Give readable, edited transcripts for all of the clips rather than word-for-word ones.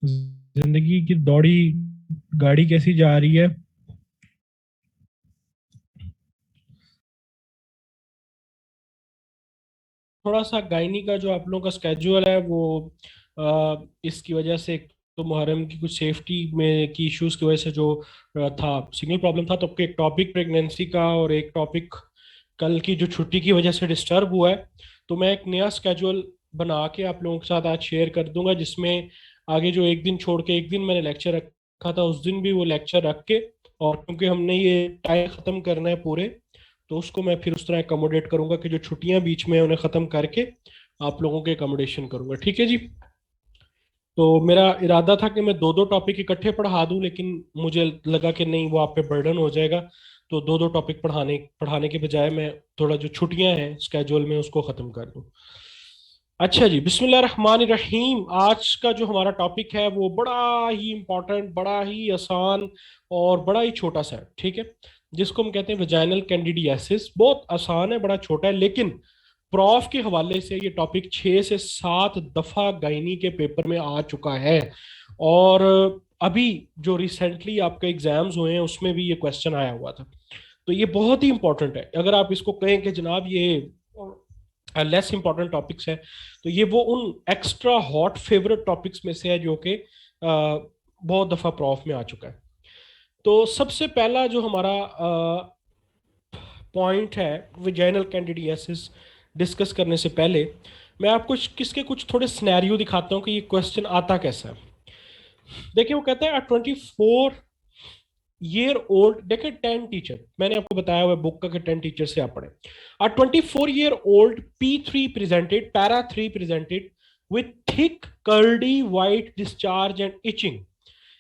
जिंदगी की दौड़ी गाड़ी कैसी जा रही है? थोड़ा सा गायनी का जो आप लोगों का स्केड्यूल है वो इसकी वजह से, एक तो मुहर्रम की कुछ सेफ्टी में की इश्यूज की वजह से जो था, सिग्नल प्रॉब्लम था, तो एक टॉपिक प्रेगनेंसी का और एक टॉपिक कल की जो छुट्टी की वजह से डिस्टर्ब हुआ है। तो मैं एक नया स्केड्यूल बना के आप लोगों के साथ आज शेयर कर दूंगा, जिसमें आगे जो एक दिन छोड़ के एक दिन मैंने लेक्चर रखा था, उस दिन भी वो लेक्चर रख के, और क्योंकि हमने ये टाइम खत्म करना है पूरे, तो उसको मैं फिर उस तरह अकोमोडेट करूंगा कि जो छुट्टियां बीच में हैं, उन्हें खत्म करके आप लोगों के अकोमोडेशन करूंगा। ठीक है जी। तो मेरा इरादा था कि मैं दो दो टॉपिक इकट्ठे पढ़ा दूं, लेकिन मुझे लगा कि नहीं, वो आप पे बर्डन हो जाएगा। तो दो दो टॉपिक पढ़ाने पढ़ाने के बजाय मैं थोड़ा जो छुट्टियां हैं स्केड्यूल में उसको खत्म कर दूं। अच्छा जी, बिस्मिल्लाह रहमान रहीम। आज का जो हमारा टॉपिक है वो बड़ा ही इंपॉर्टेंट, बड़ा ही आसान और बड़ा ही छोटा सा है। ठीक है, जिसको हम कहते हैं वेजाइनल कैंडिडियासिस। बहुत आसान है, बड़ा छोटा है, लेकिन प्रॉफ के हवाले से ये टॉपिक 6 से 7 दफा गायनी के पेपर में आ चुका है। और अभी जो रिसेंटली आपके एग्जाम्स हुए हैं उसमें भी ये क्वेश्चन आया हुआ था। तो ये बहुत ही इंपॉर्टेंट है। अगर आप इसको कहें कि जनाब ये लेस इंपॉर्टेंट टॉपिक्स है, तो ये वो उन एक्स्ट्रा हॉट फेवरेट टॉपिक्स में से है जो कि बहुत दफा प्रॉफ में आ चुका है। तो सबसे पहला जो हमारा पॉइंट है विजाइनल कैंडिडियासिस डिस्कस करने से पहले, मैं आपको किसके कुछ थोड़े सिनेरियो दिखाता हूँ कि ये क्वेश्चन आता कैसा है। देखिए, वो कहता है 24 ईयर ओल्ड, देखिए 10 टीचर, मैंने आपको बताया हुआ बुक का कि 10 टीचर से आप पढ़े। 24 year old P3 presented, para 3 presented with thick curdy white discharge and itching.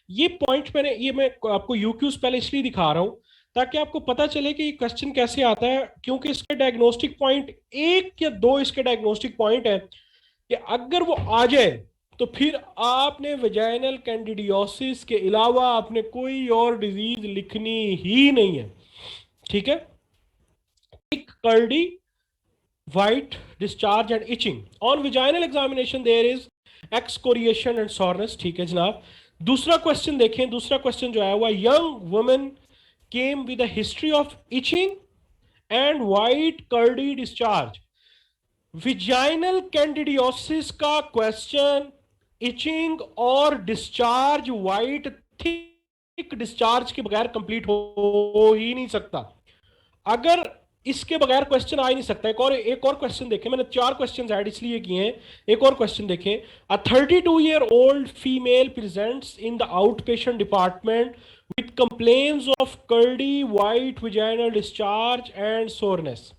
ये पॉइंट मैं आपको यूक्यूज पहले इसलिए दिखा रहा हूं ताकि आपको पता चले कि ये क्वेश्चन कैसे आता है, क्योंकि इसके डायग्नोस्टिक पॉइंट एक या दो इसके डायग्नोस्टिक पॉइंट है कि अगर वो आ जाए तो फिर आपने वेजाइनल कैंडिडियोसिस के अलावा आपने कोई और डिजीज लिखनी ही नहीं है। ठीक है, thick curdy white discharge and itching on vaginal examination there is excoriation and soreness। ठीक है जनाब। दूसरा क्वेश्चन देखें, दूसरा क्वेश्चन जो आया हुआ, young women came with a history of itching and white curdy discharge. Vaginal candidiasis का क्वेश्चन इचिंग और डिस्चार्ज वाइट थिक डिस्चार्ज के बगैर कंप्लीट हो ही नहीं सकता। अगर इसके बगैर क्वेश्चन आ ही नहीं सकता। एक और क्वेश्चन देखें, मैंने 4 क्वेश्चन ऐड इसलिए किए हैं। एक और क्वेश्चन देखें, a 32 year old female presents in the out patient department with complaints of curdy white vaginal discharge and soreness.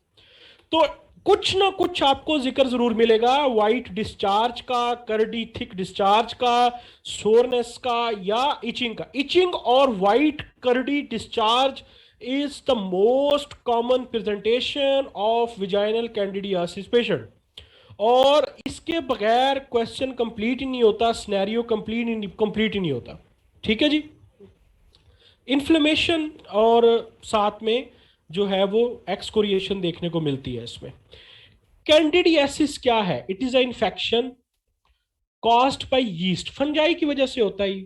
तो कुछ ना कुछ आपको जिक्र जरूर मिलेगा वाइट डिस्चार्ज का, कर्डी थिक डिस्चार्ज का, सोरनेस का या इचिंग का। इचिंग और white curdy discharge is the most common presentation of vaginal candidiasis patient, और इसके बगैर क्वेश्चन कंप्लीट ही नहीं होता, सिनेरियो कंप्लीट ही नहीं होता। ठीक है जी। इन्फ्लेमेशन और साथ में जो है वो एक्सकोरिएशन देखने को मिलती है इसमें। कैंडिडियासिस क्या है? It is a infection caused by yeast, fungi की वजह से होता है।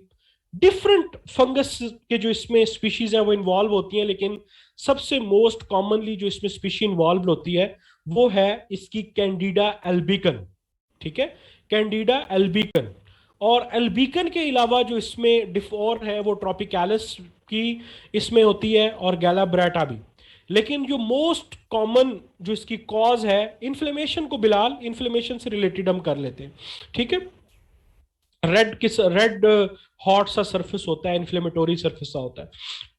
डिफरेंट फंगस के जो इसमें स्पीशीज हैं वो इन्वॉल्व होती हैं, लेकिन सबसे मोस्ट कॉमनली जो इसमें स्पीशी इन्वॉल्व होती है वो है इसकी कैंडिडा एल्बिकन। ठीक है, कैंडिडा एल्बिकन। और एल्बिकन के अलावा जो इसमें डिफॉर है वो ट्रॉपिकैलिस की इसमें होती है, और गैलाब्रेटा भी। लेकिन जो मोस्ट कॉमन जो इसकी कॉज है इन्फ्लेमेशन को, बिलाल इन्फ्लेमेशन से रिलेटेड हम कर लेते हैं। ठीक है, रेड हॉट सा सरफेस होता है, इन्फ्लेमेटोरी सरफेस सा होता है।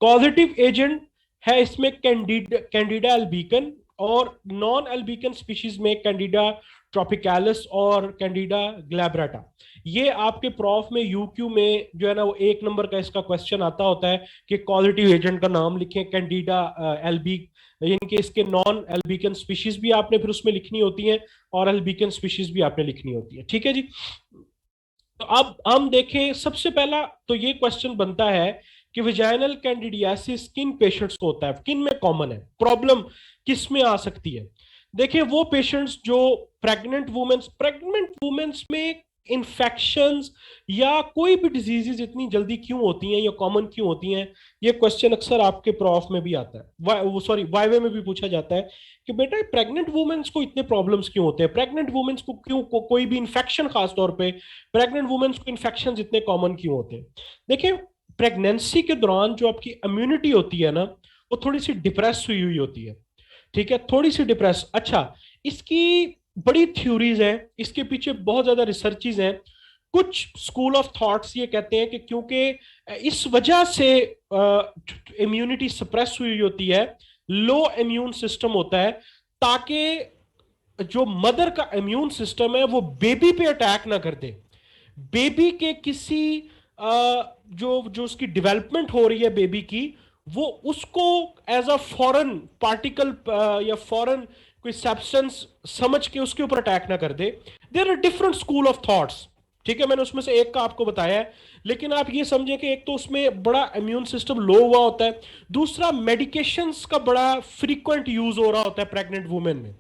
पॉजिटिव एजेंट है इसमें कैंडिडा एल्बिकन, और नॉन एल्बिकन स्पीशीज में कैंडिडा ट्रॉपिकैलिस और कैंडिडा ग्लैब्रेटा। ये आपके प्रॉफ में यूक्यू में जो है ना वो 1 नंबर का इसका क्वेश्चन आता होता है कि पॉजिटिव एजेंट का नाम लिखें कैंडिडा एल्बिक, यानी कि इसके नॉन एल्बिकन स्पीशीज भी आपने फिर उसमें लिखनी होती है और एल्बिकन स्पीशीज भी आपने लिखनी होती है। ठीक है जी। तो अब हम देखें, सबसे पहला तो ये क्वेश्चन बनता है कि विजाइनल कैंडिडियासिस किन पेशेंट्स को होता है, किन में कॉमन है, प्रॉब्लम किस में आ सकती है। देखिए, वो पेशेंट्स जो प्रेग्नेंट वुमेन्स में इन्फेक्शंस या कोई भी डिजीजेज इतनी जल्दी क्यों होती हैं या कॉमन क्यों होती हैं? ये क्वेश्चन अक्सर आपके प्रॉफ में भी आता है, वो सॉरी वाइवे में भी पूछा जाता है कि बेटा प्रेग्नेंट वुमेन्स को इतने प्रॉब्लम्स क्यों होते हैं, प्रेग्नेंट वुमेन्स को क्यों कोई भी इन्फेक्शन, खास तौर पे प्रेग्नेंट वुमेन्स को इन्फेक्शन इतने कॉमन क्यों होते हैं? देखिए, प्रेगनेंसी के दौरान जो आपकी इम्यूनिटी होती है ना, वो थोड़ी सी डिप्रेस हुई हुई होती है। ठीक है, थोड़ी सी डिप्रेस। अच्छा, इसकी बड़ी थ्योरीज हैं, इसके पीछे बहुत ज्यादा रिसर्चेज हैं। कुछ स्कूल ऑफ थॉट्स ये कहते हैं कि क्योंकि इस वजह से इम्यूनिटी सप्रेस हुई होती है, लो इम्यून सिस्टम होता है, ताकि जो मदर का इम्यून सिस्टम है वो बेबी पे अटैक ना कर दे। बेबी के किसी जो जो उसकी डेवलपमेंट हो रही है बेबी की, वो उसको एज अ फॉरेन पार्टिकल या फॉरेन कोई सब्सटेंस समझ के उसके ऊपर अटैक ना कर दे। There are different school of thoughts. ठीक है, मैंने उसमें से एक का आपको बताया है, लेकिन आप ये समझे कि एक तो उसमें बड़ा इम्यून सिस्टम लो हुआ होता है, दूसरा मेडिकेशंस का बड़ा फ्रीक्वेंट यूज हो रहा होता है प्रेग्नेंट वुमेन में।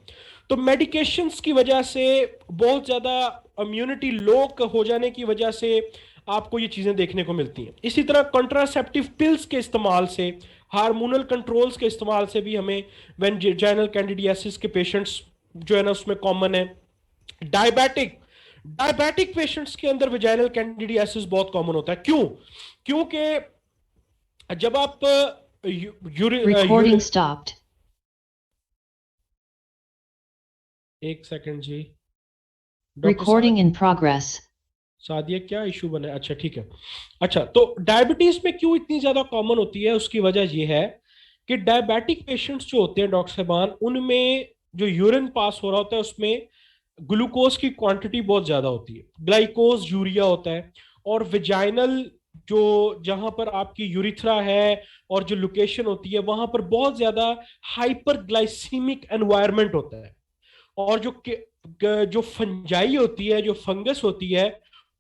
तो मेडिकेशंस की वजह से, बहुत ज्यादा इम्यूनिटी लो हो जाने की वजह से आपको ये चीजें देखने को मिलती हैं। इसी तरह कॉन्ट्रासेप्टिव पिल्स के इस्तेमाल से, हार्मोनल कंट्रोल्स के इस्तेमाल से भी हमें वेजाइनल कैंडिडियासिस के पेशेंट्स जो है ना उसमें कॉमन है। डायबिटिक डायबिटिक पेशेंट्स के अंदर वेजाइनल कैंडिडियासिस बहुत कॉमन होता है। क्यों? क्योंकि जब आप Recording stopped. एक सेकंड जी, doctor Recording in progress. Sadia क्या इशू बना है? अच्छा ठीक है। अच्छा, तो डायबिटीज में क्यों इतनी ज्यादा कॉमन होती है, उसकी वजह यह है कि डायबिटिक पेशेंट्स जो होते हैं डॉक्टर साहबान, उनमें जो यूरिन पास हो रहा होता है उसमें ग्लूकोज की क्वांटिटी बहुत ज्यादा होती है, ग्लाइकोज यूरिया होता है। और विजाइनल जो जहां पर आपकी यूरिथ्रा है और जो लोकेशन होती है, वहां पर बहुत ज्यादा हाइपर ग्लाइसीमिक एनवायरमेंट होता है। और जो फंजाई होती है, जो फंगस होती है,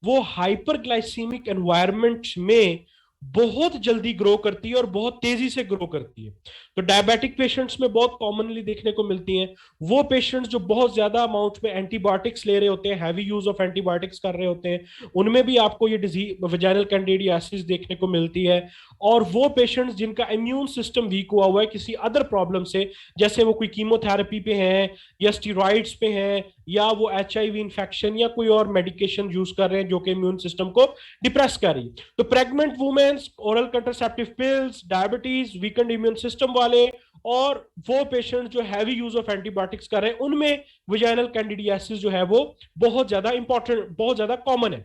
वो हाइपरग्लाइसीमिक एनवायरनमेंट में बहुत जल्दी ग्रो करती है और बहुत तेजी से ग्रो करती है। तो डायबिटिक पेशेंट्स में बहुत कॉमनली देखने को मिलती हैं। वो पेशेंट्स जो बहुत ज्यादा अमाउंट में एंटीबायोटिक्स ले रहे होते हैं, हैवी यूज ऑफ एंटीबायोटिक्स कर रहे होते हैं, उनमें भी आपको ये डिजीज वेजाइनल कैंडिडियासिस देखने को मिलती है। और वो पेशेंट्स जिनका इम्यून सिस्टम वीक हुआ हुआ है किसी अदर प्रॉब्लम से, जैसे वो कोई कीमोथेरेपी पे हैं या स्टीरॉइड्स पे हैं या वो HIV इन्फेक्शन या कोई और मेडिकेशन यूज कर रहे हैं जो कि इम्यून सिस्टम को डिप्रेस कर रही है। तो pregnant women's, oral contraceptive pills, diabetes, weekend immune system वाले, और वो पेशेंट जो हैवी यूज ऑफ एंटीबायोटिक्स कर रहे हैं, उनमें विजाइनल कैंडिडियासिस जो है वो बहुत ज्यादा इंपॉर्टेंट, बहुत ज्यादा कॉमन है।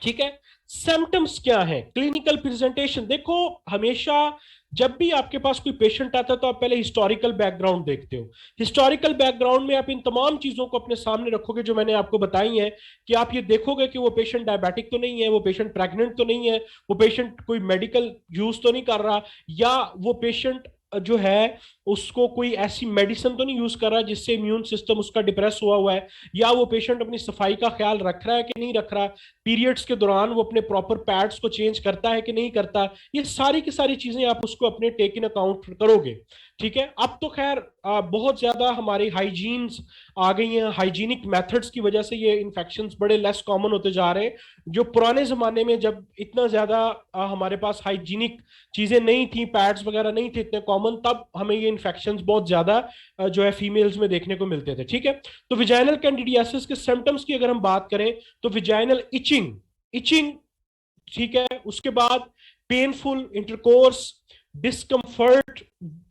ठीक है, सिम्टम्स क्या है, क्लिनिकल प्रेजेंटेशन। देखो, हमेशा जब भी आपके पास कोई पेशेंट आता है तो आप पहले हिस्टोरिकल बैकग्राउंड देखते हो। हिस्टोरिकल बैकग्राउंड में आप इन तमाम चीजों को अपने सामने रखोगे जो मैंने आपको बताई हैं, कि आप ये देखोगे कि वो पेशेंट डायबिटिक तो नहीं है, वो पेशेंट प्रेग्नेंट तो नहीं है, वो पेशेंट कोई मेडिकल यूज तो नहीं कर रहा, या वो पेशेंट जो है उसको कोई ऐसी मेडिसिन तो नहीं यूज कर रहा जिससे इम्यून सिस्टम उसका डिप्रेस हुआ हुआ है, या वो पेशेंट अपनी सफाई का ख्याल रख रहा है कि नहीं रख रहा, पीरियड्स के दौरान वो अपने प्रॉपर पैड्स को चेंज करता है कि नहीं करता। ये सारी की सारी चीजें आप उसको अपने टेक इन अकाउंट करोगे। ठीक है, अब तो खैर बहुत ज्यादा हमारी हाइजीन्स आ गई हैं, हाइजीनिक मेथड्स की वजह से ये इन्फेक्शंस बड़े लेस कॉमन होते जा रहे हैं। जो पुराने जमाने में जब इतना ज्यादा हमारे पास हाइजीनिक चीजें नहीं थी, पैड्स वगैरह नहीं थे इतने कॉमन, तब हमें ये इन्फेक्शंस बहुत ज्यादा जो है फीमेल्स में देखने को मिलते थे। ठीक है, तो विजाइनल कैंडिडियासिस के सिम्टम्स की अगर हम बात करें तो विजाइनल इचिंग, इचिंग, ठीक है, उसके बाद पेनफुल इंटरकोर्स, डिस्कम्फर्ट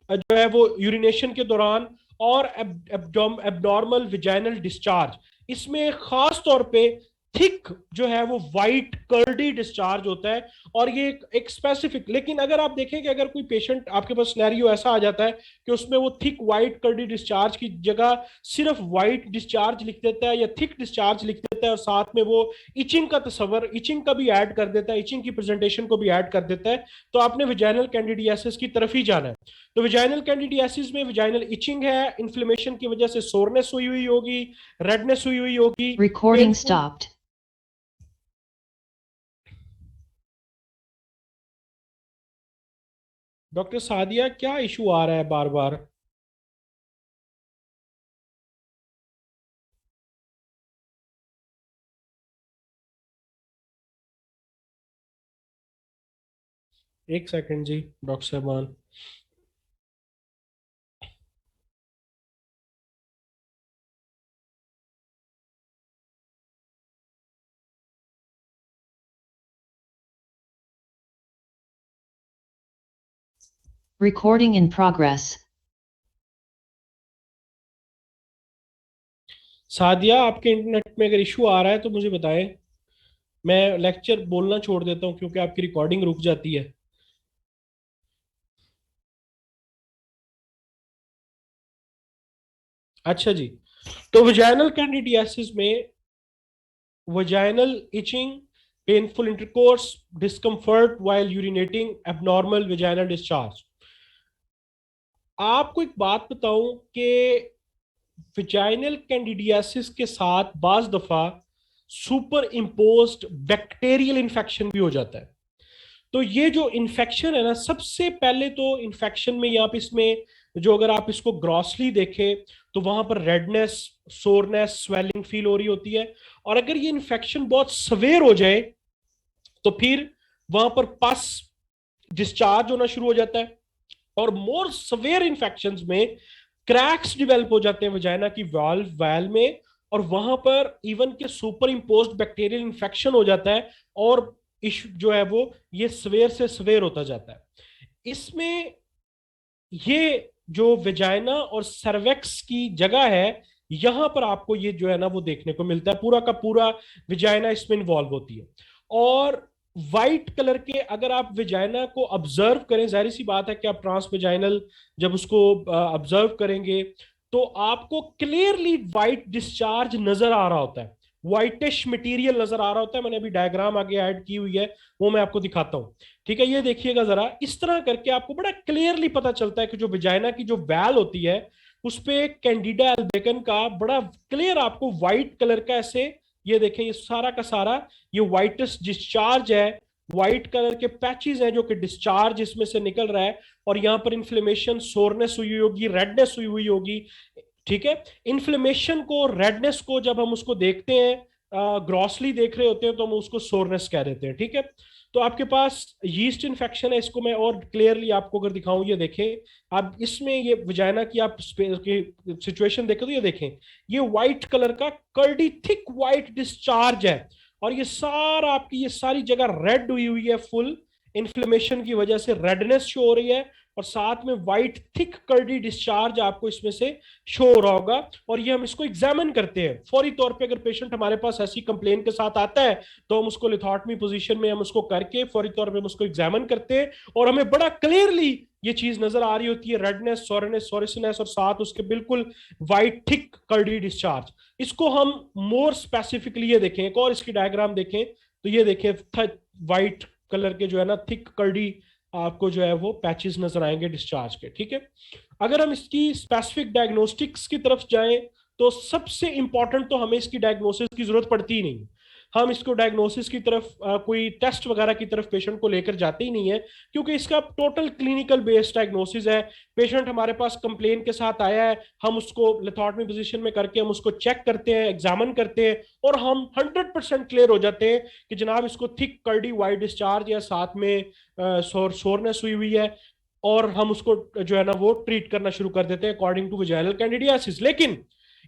जो है वो यूरिनेशन के दौरान, और एबनॉर्मल विजाइनल डिस्चार्ज। इसमें खास तौर पे थिक जो है वो वाइट कर्डी डिस्चार्ज होता है। और ये एक स्पेसिफिक, लेकिन अगर आप देखें कि अगर कोई पेशेंट आपके पास सिनेरियो ऐसा आ जाता है कि उसमें वो थिक वाइट कर्डी डिस्चार्ज की जगह सिर्फ वाइट डिस्चार्ज लिख देता है या थिक डिस्चार्ज लिख देता है, और साथ में वो इचिंग का तस्वर, इचिंग का भी ऐड कर देता है, इचिंग की प्रेजेंटेशन को भी ऐड कर देता है, तो आपने विजाइनल कैंडिडियासिस की तरफ ही जाना है। तो विजाइनल कैंडिडियासिस में विजाइनल इचिंग है, इन्फ्लेमेशन की वजह से सोरनेस हुई हुई होगी, रेडनेस हुई हुई होगी। Recording stopped. डॉक्टर सादिया क्या इशू आ रहा है बार बार? एक सेकंड जी डॉक्टर साहबान। Recording in progress. सादिया, आपके इंटरनेट में अगर इशू आ रहा है तो मुझे बताएं। मैं लेक्चर बोलना छोड़ देता हूँ क्योंकि आपकी रिकॉर्डिंग रुक जाती है। अच्छा जी। तो वजाइनल कैंडिडियासिस में vaginal itching, painful intercourse, discomfort while urinating, abnormal vaginal discharge. आपको एक बात बताऊं कि विजाइनल कैंडिडियासिस के साथ बाज दफा सुपर इम्पोज्ड बैक्टीरियल इन्फेक्शन भी हो जाता है। तो ये जो इन्फेक्शन है ना, सबसे पहले तो इन्फेक्शन में यहाँ पे इसमें जो अगर आप इसको ग्रॉसली देखें तो वहां पर रेडनेस, सोरनेस, स्वेलिंग फील हो रही होती है। और अगर ये इन्फेक्शन बहुत सवेयर हो जाए तो फिर वहां पर पस डिस्चार्ज होना शुरू हो जाता है। और मोर सवेयर इन्फेक्शंस में क्रैक्स डेवलप हो जाते हैं वजाइना की वाल्व वैल में। और वहां पर इवन के सुपर इम्पोज्ड बैक्टीरियल इन्फेक्शन हो जाता है। और इशू जो है वो ये सवेयर से सवेयर होता जाता है। इसमें ये जो वेजाइना और सर्वेक्स की जगह है, यहां पर आपको ये जो है ना वो देखने को मिलता है। पूरा का पूरा वेजाइना इसमें इन्वॉल्व होती है। और वाइट कलर के अगर आप वेजाइना को ऑब्जर्व करें, जाहिर सी बात है कि आप ट्रांस वेजाइनल जब उसको ऑब्जर्व करेंगे तो आपको क्लियरली वाइट डिस्चार्ज नजर आ रहा होता है, व्हाइटिश मटेरियल नजर आ रहा होता है। मैंने अभी डायग्राम आगे ऐड की हुई है, वो मैं आपको दिखाता हूं। ठीक है, ये देखिएगा जरा, इस तरह करके आपको बड़ा क्लियरली पता चलता है कि जो विजाइना की जो वैल होती है उस पे कैंडिडा एल्बेकन का बड़ा क्लियर आपको व्हाइट कलर का ऐसे, ये देखें ये सारा का सारा ये व्हाइटेस्ट डिस्चार्ज है। व्हाइट कलर के पैचेस हैं जो कि डिस्चार्ज इसमें से निकल रहा है। और यहाँ पर इन्फ्लेमेशन, सोरनेस हुई होगी, रेडनेस हुई हुई होगी। ठीक है, इन्फ्लेमेशन को, रेडनेस को जब हम उसको देखते हैं, ग्रॉसली देख रहे होते हैं, तो हम उसको सोरनेस कह देते हैं। ठीक है, तो आपके पास यीस्ट इन्फेक्शन है। इसको मैं और क्लियरली आपको अगर दिखाऊं, ये देखें आप इसमें ये वजाइना की आप सिचुएशन देखें तो ये देखें, ये व्हाइट कलर का कर्डी थिक व्हाइट डिस्चार्ज है। और ये सारा आपकी ये सारी जगह रेड हुई हुई है, फुल इन्फ्लेमेशन की वजह से रेडनेस शो हो रही है। और साथ में व्हाइट थिक कर्डी डिस्चार्ज आपको इसमें से शो हो रहा होगा। और ये हम इसको एग्जामिन करते हैं फौरी तौर पे। अगर पेशेंट हमारे पास ऐसी कंप्लेन के साथ आता है तो हम उसको लिथोटमी पोजीशन में हम उसको करके फौरी तौर पे हम उसको एग्जामिन करते हैं। और हमें बड़ा क्लियरली ये चीज नजर आ रही होती है, रेडनेस, सोरेनेस, सोरिसनेस, और साथ उसके बिल्कुल व्हाइट थिक कर्डी डिस्चार्ज। इसको हम मोर स्पेसिफिकली ये देखें, एक और इसकी डायग्राम देखें तो ये देखें व्हाइट कलर के जो है ना थिक कर्डी आपको जो है वो पैचेस नजर आएंगे डिस्चार्ज के। ठीक है, अगर हम इसकी स्पेसिफिक डायग्नोस्टिक्स की तरफ जाएं तो सबसे इंपॉर्टेंट तो हमें इसकी डायग्नोसिस की जरूरत पड़ती ही नहीं। हम इसको डायग्नोसिस की तरफ कोई टेस्ट वगैरह की तरफ पेशेंट को लेकर जाते ही नहीं है, क्योंकि इसका टोटल क्लिनिकल बेस्ड डायग्नोसिस है। पेशेंट हमारे पास कंप्लेन के साथ आया है, हम उसको लिथोटमी पोजीशन में करके हम उसको चेक करते हैं, एग्जामिन करते हैं, और हम 100% क्लियर हो जाते हैं कि जनाब इसको थिक कर्डी वाइट डिस्चार्ज या साथ में सोरनेस हुई हुई है। और हम उसको जो है ना वो ट्रीट करना शुरू कर देते हैं अकॉर्डिंग टू वजाइनल कैंडिडियासिस। लेकिन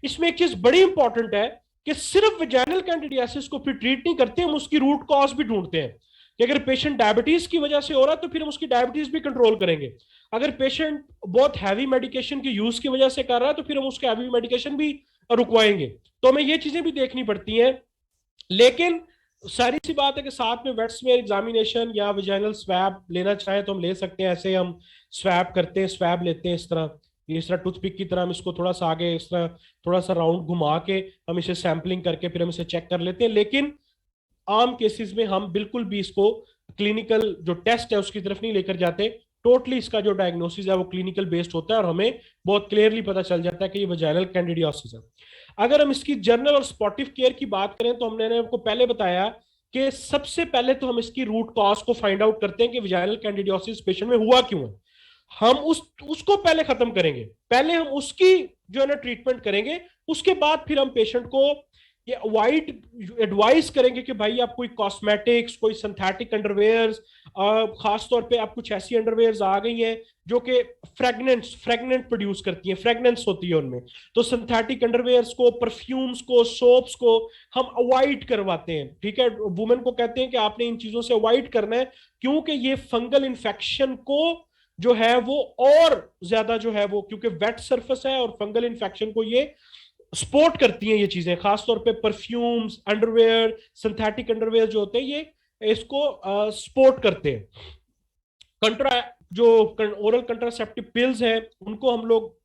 इसमें एक चीज बड़ी इंपॉर्टेंट है कि सिर्फ वजाइनल कैंडिडियासिस को फिर ट्रीट नहीं करते, हम उसकी रूट कॉज भी ढूंढते हैं कि अगर पेशेंट डायबिटीज की वजह से हो रहा है तो फिर हम उसकी डायबिटीज भी कंट्रोल करेंगे। अगर पेशेंट बहुत हैवी मेडिकेशन की यूज की वजह से कर रहा है तो फिर हम उसके हैवी मेडिकेशन भी रुकवाएंगे। तो हमें ये चीजें भी देखनी पड़ती हैं। लेकिन सारी सी बात है कि साथ में वेट स्मेयर एग्जामिनेशन या विजाइनल स्वैब लेना चाहे तो हम ले सकते हैं। ऐसे हम स्वैब करते हैं, स्वैब लेते हैं इस तरह टूथपिक की तरह हम इसको थोड़ा सा आगे इस तरह थोड़ा सा राउंड घुमा के हम इसे सैंपलिंग करके फिर हम इसे चेक कर लेते हैं। लेकिन आम केसेस में हम बिल्कुल भी इसको क्लिनिकल जो टेस्ट है उसकी तरफ नहीं लेकर जाते। टोटली इसका जो डायग्नोसिस है वो क्लिनिकल बेस्ड होता है और हमें बहुत क्लियरली पता चल जाता है कि ये वजाइनल कैंडिडियोसिस है। अगर हम इसकी जर्नल और स्पॉटिव केयर की बात करें तो हमने आपको पहले बताया कि सबसे पहले तो हम इसकी रूट कॉज को फाइंड आउट करते हैं कि वजाइनल कैंडिडियोसिस पेशेंट में हुआ क्यों है। हम उसको पहले खत्म करेंगे, पहले हम उसकी जो है ना ट्रीटमेंट करेंगे, उसके बाद फिर हम पेशेंट को ये अवॉइड एडवाइस करेंगे कि भाई आप कोई कॉस्मेटिक्स, कोई सिंथेटिक अंडरवेयर्स, खास तौर पे आप कुछ ऐसी अंडरवेयर्स आ गई हैं जो कि फ्रेगनेंट प्रोड्यूस करती हैं, फ्रेगनेंस होती है उनमें। तो सिंथेटिक अंडरवेयर्स को, परफ्यूम्स को, सोप्स को हम अवॉइड करवाते हैं, ठीक है। वुमेन को कहते हैं कि आपने इन चीजों से अवॉइड करना है, क्योंकि ये फंगल इन्फेक्शन को जो है वो और ज्यादा जो है वो, क्योंकि वेट सरफेस है और फंगल इन्फेक्शन को ये सपोर्ट करती हैं ये चीजें, खासतौर पे परफ्यूम्स, अंडरवेयर, सिंथेटिक अंडरवेयर जो होते हैं ये इसको सपोर्ट करते हैं। कंट्रा जो ओरल कंट्रासेप्टिव पिल्स हैं उनको हम लोग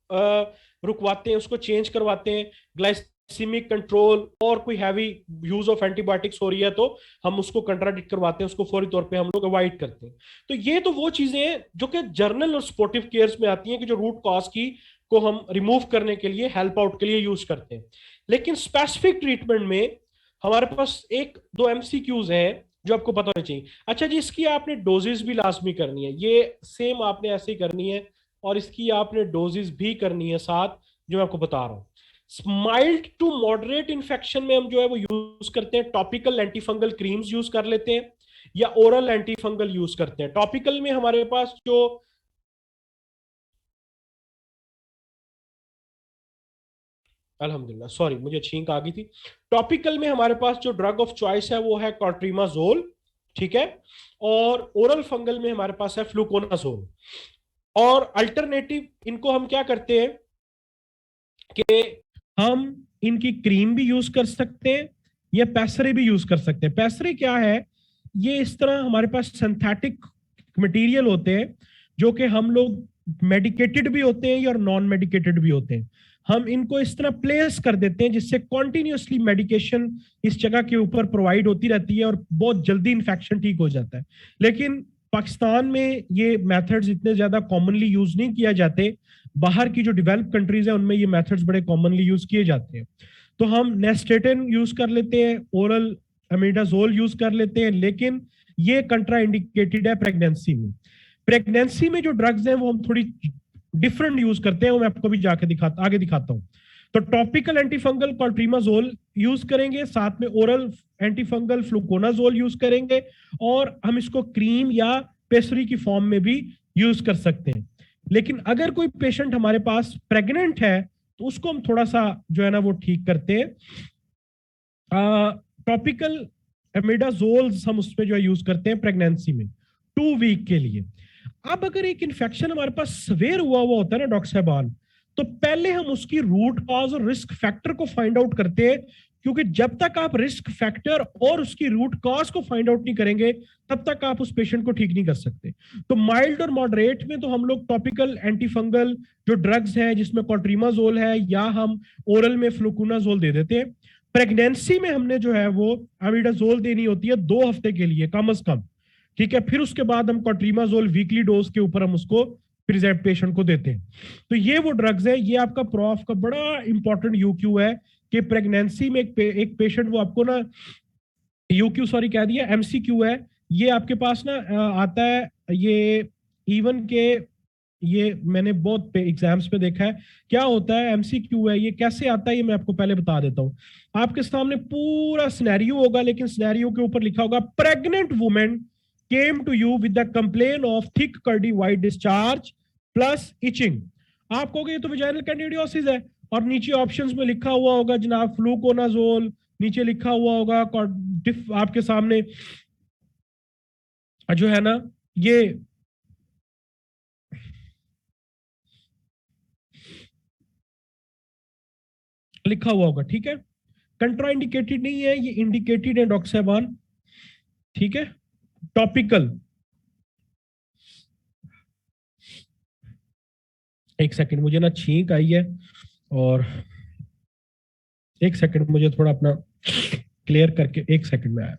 रुकवाते हैं, उसको चेंज करवाते हैं। ग्लाइसीमिक कंट्रोल और कोई हैवी यूज ऑफ एंटीबायोटिक्स हो रही है तो हम उसको कंट्राडिक्ट करवाते हैं, उसको फौरी तौर पे हम लोग अवॉइड करते हैं। तो ये तो वो चीजें हैं जो कि जर्नल और स्पोर्टिव केयर्स में आती हैं, कि जो रूट कॉज की को हम रिमूव करने के लिए, हेल्प आउट के लिए यूज करते हैं। लेकिन स्पेसिफिक ट्रीटमेंट में हमारे पास एक दो एमसीक्यूज हैं जो आपको पता होना चाहिए। अच्छा जी, इसकी आपने डोजेस भी लाजमी करनी है, ये सेम आपने ऐसे ही करनी है, और इसकी आपने डोजेस भी करनी है साथ, जो मैं आपको बता रहा हूँ। माइल्ड टू मॉडरेट इन्फेक्शन में हम जो है वो यूज करते हैं टॉपिकल एंटीफंगल क्रीम्स यूज कर लेते हैं, या ओरल एंटीफंगल यूज करते हैं। टॉपिकल में हमारे पास जो, अल्हम्दुलिल्लाह, सॉरी मुझे छींक आ गई थी। टॉपिकल में हमारे पास जो ड्रग ऑफ चॉइस है वो है कॉट्रीमाजोल, ठीक है। और ओरल फंगल में हमारे पास है फ्लूकोनाजोल। और अल्टरनेटिव इनको हम क्या करते हैं कि हम इनकी क्रीम भी यूज कर सकते हैं, या पैसरे भी यूज कर सकते हैं। पैसरे क्या है, ये इस तरह हमारे पास सिंथेटिक मटेरियल होते हैं जो कि हम लोग मेडिकेटेड भी होते हैं और नॉन मेडिकेटेड भी होते हैं। हम इनको इस तरह प्लेस कर देते हैं जिससे कॉन्टिन्यूसली मेडिकेशन इस जगह के ऊपर प्रोवाइड होती रहती है और बहुत जल्दी इन्फेक्शन ठीक हो जाता है। लेकिन पाकिस्तान में ये मेथड्स इतने ज्यादा कॉमनली यूज नहीं किया जाते। बाहर की जो डेवलप कंट्रीज है उनमें ये मेथड्स बड़े कॉमनली यूज किए जाते हैं। तो हम नेस्टेटिन यूज कर लेते हैं, ओरल अमीडाजोल यूज कर लेते हैं, लेकिन ये कंट्रा इंडिकेटेड है प्रेगनेंसी में। प्रेगनेंसी में जो ड्रग्स हैं वो हम थोड़ी डिफरेंट यूज करते हैं, वो मैं आपको भी जाके आगे दिखाता हूं। तो टॉपिकल एंटीफंगल कॉल्ट्रीमाजोल यूज करेंगे, साथ में ओरल एंटीफंगल फ्लूकोनाजोल यूज करेंगे, और हम इसको क्रीम या पेस्ट्री की फॉर्म में भी यूज कर सकते हैं। लेकिन अगर कोई पेशेंट हमारे पास प्रेग्नेंट है तो उसको हम थोड़ा सा जो है ना वो ठीक करते हैं। टॉपिकल एमिडाजोल्स हम उसमें जो है यूज करते हैं प्रेगनेंसी में 2 वीक के लिए। अब अगर एक इन्फेक्शन हमारे पास सवेयर हुआ हुआ होता है ना डॉक्टर साहबान, तो पहले हम उसकी रूट कॉज और रिस्क फैक्टर को फाइंड आउट करते हैं, क्योंकि जब तक आप रिस्क फैक्टर और उसकी रूट कॉज को फाइंड आउट नहीं करेंगे तब तक आप उस पेशेंट को ठीक नहीं कर सकते। तो माइल्ड और मॉडरेट में तो हम लोग टॉपिकल एंटीफंगल जो ड्रग्स हैं जिसमें कॉट्रीमाजोल है, या हम ओरल में फ्लूकोनाजोल दे देते हैं। प्रेगनेंसी में हमने जो है वो अमीडाजोल देनी होती है 2 हफ्ते के लिए कम से कम, ठीक है। फिर उसके बाद हम कॉट्रीमाजोल वीकली डोज के ऊपर हम उसको प्रेजेंट पेशेंट को देते हैं। तो ये वो ड्रग्स है, ये आपका प्रॉफ का बड़ा इंपॉर्टेंट यूक्यू है कि प्रेगनेंसी में एक पेशेंट वो आपको ना, यूक्यू सॉरी कह दिया, एमसीक्यू है। ये आपके पास ना आता है, ये इवन के ये मैंने बहुत एग्जाम्स में देखा है। क्या होता है एमसीक्यू है, ये कैसे आता है ये मैं आपको पहले बता देता हूँ। आपके सामने पूरा सिनेरियो होगा, लेकिन सिनेरियो के ऊपर लिखा होगा pregnant women came to you with the complain of thick curdy white discharge plus itching. आप कहोगे ये तो वेजाइनल कैंडिडियोसिस है, और नीचे ऑप्शंस में लिखा हुआ होगा जनाब फ्लूकोनाजोल, नीचे लिखा हुआ होगा आपके सामने जो है ना ये लिखा हुआ होगा, ठीक है। कंट्रा इंडिकेटेड नहीं है, ये इंडिकेटेड है डॉक्टर साहबान, ठीक है। टॉपिकल, एक सेकंड मुझे ना छींक आई है, और एक सेकंड मुझे थोड़ा अपना क्लियर करके, एक सेकंड में आया।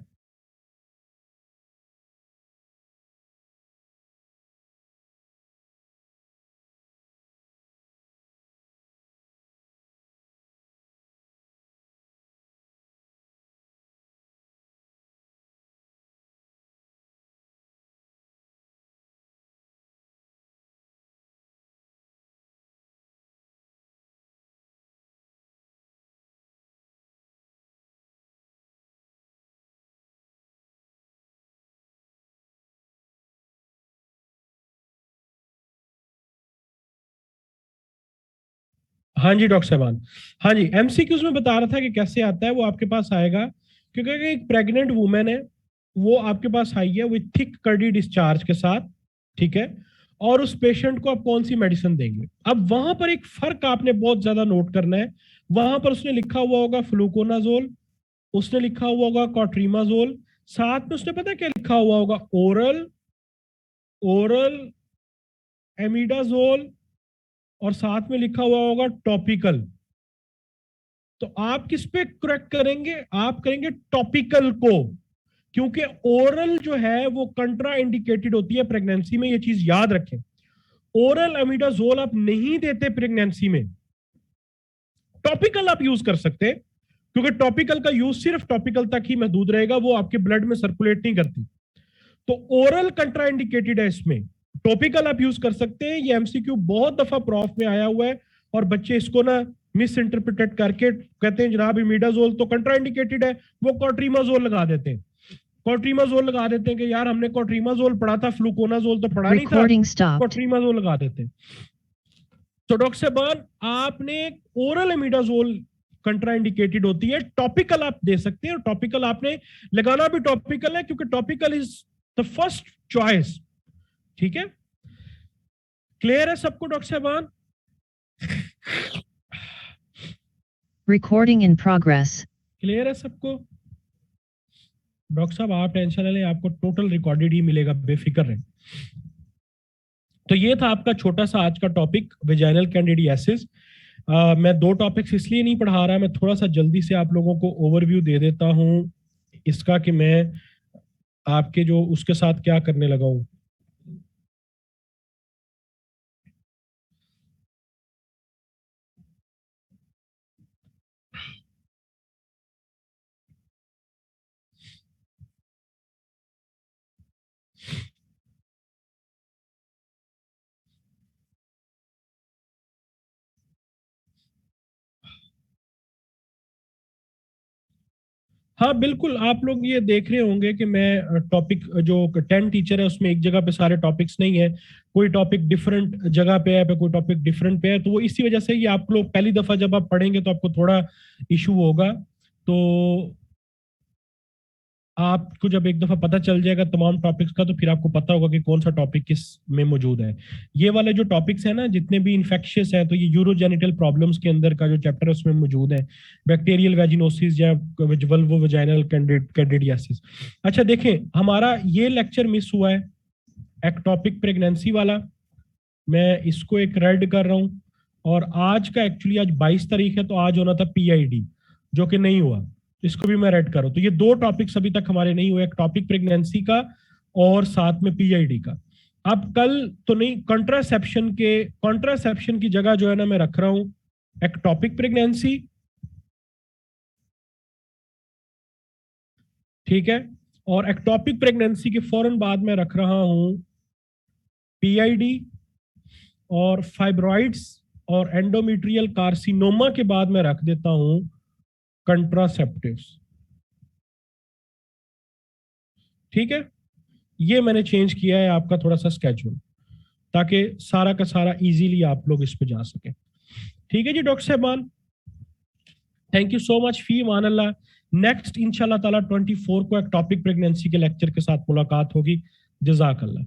हाँ जी डॉक्टर साहबान, हाँ जी एमसीक्यूज में बता रहा था कि कैसे आता है, वो आपके पास आएगा क्योंकि एक प्रेग्नेंट वुमेन है, वो आपके पास आई है विथ थिक कर्डी डिस्चार्ज के साथ, ठीक है, और उस पेशेंट को आप कौन सी मेडिसिन देंगे। अब वहां पर एक फर्क आपने बहुत ज्यादा नोट करना है, वहां पर उसने लिखा हुआ होगा फ्लूकोनाजोल, उसने लिखा हुआ होगा कॉट्रीमाजोल, साथ में उसने पता क्या लिखा हुआ होगा, ओरल ओरल एमिडाजोल, और साथ में लिखा हुआ होगा टॉपिकल। तो आप किस पे करेक्ट करेंगे, आप करेंगे टॉपिकल को, क्योंकि ओरल जो है वो कंट्रा इंडिकेटेड होती है प्रेगनेंसी में, ये चीज याद रखें। ओरल अमीडाजोल आप नहीं देते प्रेगनेंसी में, टॉपिकल आप यूज कर सकते हैं, क्योंकि टॉपिकल का यूज सिर्फ टॉपिकल तक ही महदूद रहेगा, वो आपके ब्लड में सर्कुलेट नहीं करती। तो ओरल कंट्रा इंडिकेटेड है इसमें, टॉपिकल आप यूज कर सकते हैं। ये एमसीक्यू बहुत दफा प्रॉफ में आया हुआ है और बच्चे इसको ना मिस इंटरप्रिटेट करके कहते हैं जनाब इमिडाजोल तो कंट्रा इंडिकेटेड है, वो कॉट्रीमाजोल लगा देते हैं, कॉट्रीमाजोल लगा देते हैं कि यार हमने कॉट्रीमाजोल पढ़ा था, फ्लूकोनाजोल तो पढ़ा नहीं था, Recording stopped. कॉट्रीमाजोल लगा देते हैं। तो डॉक्टर साहब आपने ओरल इमिडाजोल कंट्रा इंडिकेटेड होती है, टॉपिकल आप दे सकते हैं, और टॉपिकल आपने लगाना भी टॉपिकल है क्योंकि topical is the first choice, ठीक है। क्लियर है सबको डॉक्टर साहबान? Recording in progress. क्लियर है सबको? डॉक्टर साहब आप टेंशन ना लें, आपको टोटल रिकॉर्डेड ही मिलेगा, बेफिक्र रहें। तो ये था आपका छोटा सा आज का टॉपिक, वेजाइनल कैंडिडियासिस। मैं दो टॉपिक्स इसलिए नहीं पढ़ा रहा, मैं थोड़ा सा जल्दी से आप लोगों को ओवरव्यू दे देता हूं इसका कि मैं आपके जो उसके साथ क्या करने लगा हूं। हाँ बिल्कुल, आप लोग ये देख रहे होंगे कि मैं टॉपिक जो 10 टीचर है उसमें एक जगह पे सारे टॉपिक्स नहीं है, कोई टॉपिक डिफरेंट जगह पे है, पे कोई टॉपिक डिफरेंट पे है, तो वो इसी वजह से ही आप लोग पहली दफा जब आप पढ़ेंगे तो आपको थोड़ा इशू होगा। तो आपको जब एक दफा पता चल जाएगा तमाम टॉपिक्स का, तो फिर आपको पता होगा कि कौन सा टॉपिक किस में मौजूद है। ये वाले जो टॉपिक्स है ना जितने भी इन्फेक्शियस है, तो ये यूरोजेनिटल प्रॉब्लम्स के अंदर का जो चैप्टर है उसमें मौजूद है, बैक्टीरियल वेजिनोसिस या वल्वो वेजाइनल कैंडिडियासिस। अच्छा देखें, हमारा ये लेक्चर मिस हुआ है एक्टोपिक प्रेगनेंसी वाला, मैं इसको एक रेड कर रहा हूँ। और आज का एक्चुअली आज 22 तारीख है, तो आज होना था पीआईडी, जो कि नहीं हुआ, इसको भी मैं रेड करूं। तो ये दो टॉपिक्स अभी तक हमारे नहीं हुए, एक टॉपिक प्रेगनेंसी का और साथ में पीआईडी का। अब कल तो नहीं, कॉन्ट्रासेप्शन की जगह जो है ना मैं रख रहा हूं एक टॉपिक प्रेगनेंसी, ठीक है, और एक्टोपिक प्रेगनेंसी के फौरन बाद में रख रहा हूं पीआईडी, और फाइब्रॉइड्स और एंडोमेट्रियल कार्सिनोमा के बाद में रख देता हूं कंट्रासेप्टिव्स, ठीक है। ये मैंने चेंज किया है आपका थोड़ा सा स्केड्यूल, ताकि सारा का सारा इजीली आप लोग इस पे जा सके। ठीक है जी डॉक्टर साहबान, थैंक यू सो मच, फी मान अल्लाह। नेक्स्ट इंशाल्लाह ताला 24 को एक टॉपिक प्रेगनेंसी के लेक्चर के साथ मुलाकात होगी। जजाक अल्लाह।